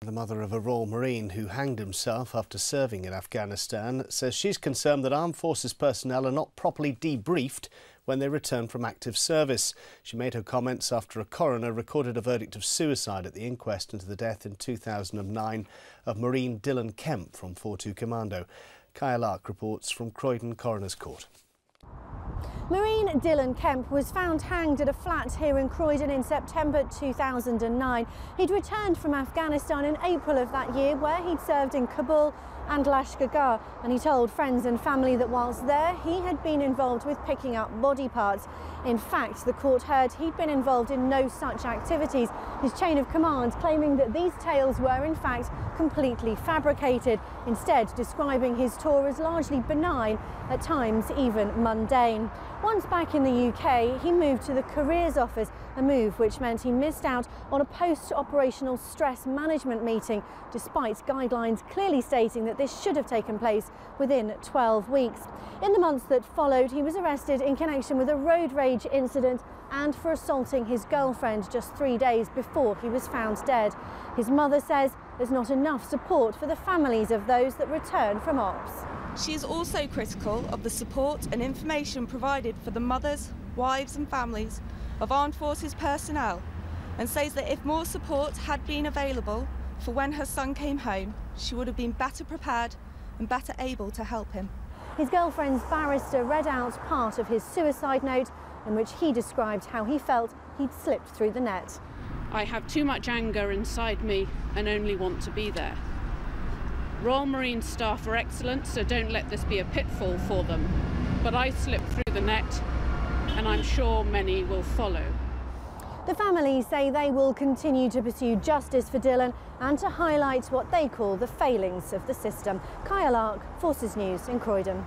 The mother of a Royal Marine who hanged himself after serving in Afghanistan says she's concerned that armed forces personnel are not properly debriefed when they return from active service. She made her comments after a coroner recorded a verdict of suicide at the inquest into the death in 2009 of Marine Dylan Kemp from 42 Commando. Kaya Lark reports from Croydon Coroner's Court. Marine Dylan Kemp was found hanged at a flat here in Croydon in September 2009. He'd returned from Afghanistan in April of that year, where he'd served in Kabul and Lashkar, and he told friends and family that whilst there he had been involved with picking up body parts. In fact, the court heard he'd been involved in no such activities, his chain of command claiming that these tales were in fact completely fabricated, instead describing his tour as largely benign, at times even mundane. Once back in the UK, he moved to the careers office, a move which meant he missed out on a post-operational stress management meeting, despite guidelines clearly stating that this should have taken place within 12 weeks. In the months that followed, he was arrested in connection with a road rage incident and for assaulting his girlfriend just 3 days before he was found dead. His mother says there's not enough support for the families of those that return from ops. She is also critical of the support and information provided for the mothers, wives and families of armed forces personnel, and says that if more support had been available for when her son came home, she would have been better prepared and better able to help him. His girlfriend's barrister read out part of his suicide note, in which he described how he felt he'd slipped through the net. I have too much anger inside me and only want to be there. Royal Marine staff are excellent, so don't let this be a pitfall for them. But I slipped through the net, and I'm sure many will follow. The family say they will continue to pursue justice for Dylan and to highlight what they call the failings of the system. Kaya Lark, Forces News in Croydon.